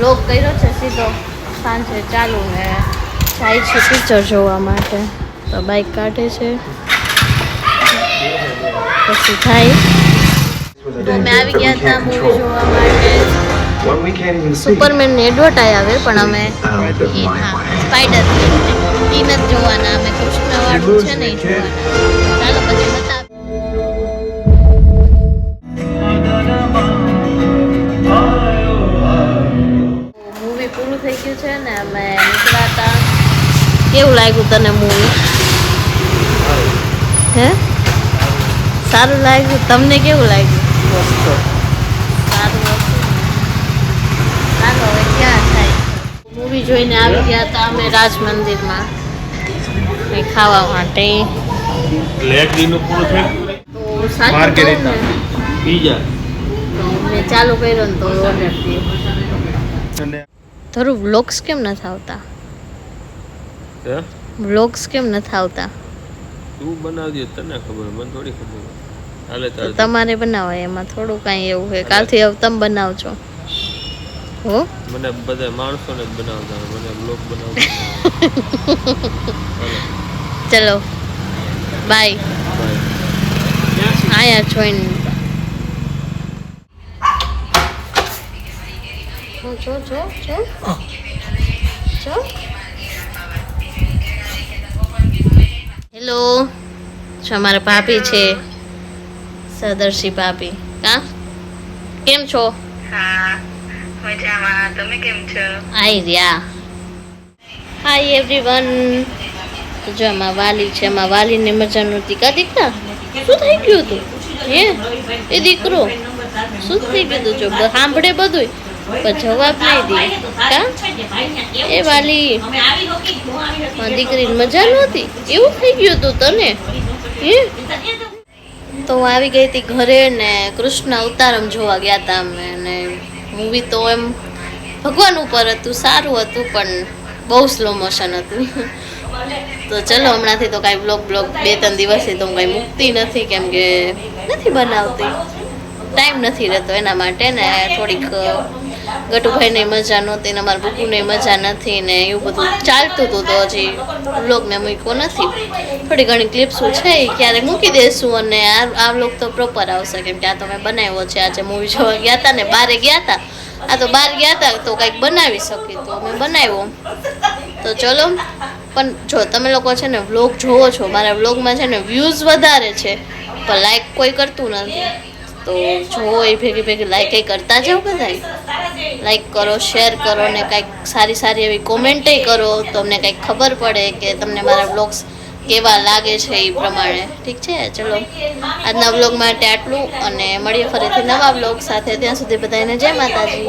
Vlog કર્યો છે સીધો સાંજે ચાલુ ને જાય છે પિક્ચર જોવા માટે. તો બાઇક કાઢે છે પછી થાય. તો અમે આવી ગયા હતા મૂવી જોવા માટે. સુપરમેનની એડવર્ટાઈઝ આવે પણ અમે સ્પાઈડર એ નથી જોવાના. અમે કૃષ્ણવાળું છે ને એ જોવાના. ચાલો પછી બતાવ. મૂવી પૂરું થઈ ગયું છે ને અમે નીકળ્યા હતા. કેવું લાગ્યું તને મૂવી? હે સારું લાગ્યું? તમને કેવું લાગ્યું? સારું હતું. ચાલો હવે ક્યાં થાય. મૂવી જોઈને આવી ગયા હતા અમે રાજ મંદિરમાં ખાવા માટે. તો સાચું કહું ને પીઝા મેં ચાલુ કર્યો ને તો ઓર્ડર થયો. થોડું વ્લોગ્સ કેમ નથી આવતા? વ્લોગ્સ કેમ નથી આવતા? તું બનાવજે, તને ખબર, મને થોડી ખબર. હાલે તો તમારે બનાવાય એમાં થોડું કાંઈ એવું છે. કાલથી હવે તમે બનાવજો. હો મને બધા માણસોને જ બનાવતા, મને બ્લોગ બનાવતા. ચલો બાય. આયા જોઈન જો જો જો જો. હેલો, જો અમારા ભાભી છે, સદર્શી ભાભી. કા કેમ છો? હા મજામાં. તમે કેમ છો? આઈ રહ્યા. Hi everyone. જો આમાં વાલી છે. આમાં વાલીને મજા નહોતી. કા દીકરા શું થઈ ગયું હતું? હે એ દીકરો શું થઈ ગયું હતું? જો સાંભળે બધું પણ જવાબ નહીં દે. કા એ વાલી દીકરીને મજા નહોતી એવું થઈ ગયું હતું તને? હે તો આવી ગઈ હતી ઘરે ને કૃષ્ણ અવતારમ જોવા ગયા હતા અમે. ને મૂવી તો એમ ભગવાન ઉપર હતું, સારું હતું પણ બહુ સ્લો મોશન હતું. તો ચલો હમણાંથી તો કાંઈ બ્લોગ 2-3 દિવસથી તો હું કાંઈ મૂકતી નથી, કેમ કે નથી બનાવતી, ટાઈમ નથી રહેતો એના માટે. ને થોડીક ગટુભાઈને મજા નહોતી ને અમારા બુકુને મજા નથી ને એવું બધું ચાલતું હતું. તો હજી બ્લોગ મેં મૂક્યો નથી. થોડી ઘણી ક્લિપ્સો છે એ ક્યારેક મૂકી દઈશું અને આ બ્લોગ તો પ્રોપર આવશે, કેમ કે આ તો મેં બનાવ્યો છે. આજે મૂવી જોવા ગયા હતા ને બહાર ગયા હતા. આ તો બહાર ગયા હતા તો કંઈક બનાવી શકી તો મેં બનાવ્યો. તો ચલો. પણ જો તમે લોકો છે ને વ્લોગ જોવો છો, મારા વ્લોગમાં છે ને વ્યૂઝ વધારે છે પણ લાઈક કોઈ કરતું નથી. તો જો એ ભેગી લાઈક કરતા જાઓ. બધા લાઈક કરો, શેર કરો ને કંઈક સારી એવી કોમેન્ટે કરો તો અમને કંઈક ખબર પડે કે તમને મારા વ્લોગ્સ કેવા લાગે છે એ પ્રમાણે. ઠીક છે, ચલો આજના વ્લોગ માટે આટલું અને મળીએ ફરીથી નવા વ્લોગ સાથે. ત્યાં સુધી બધાને જય માતાજી.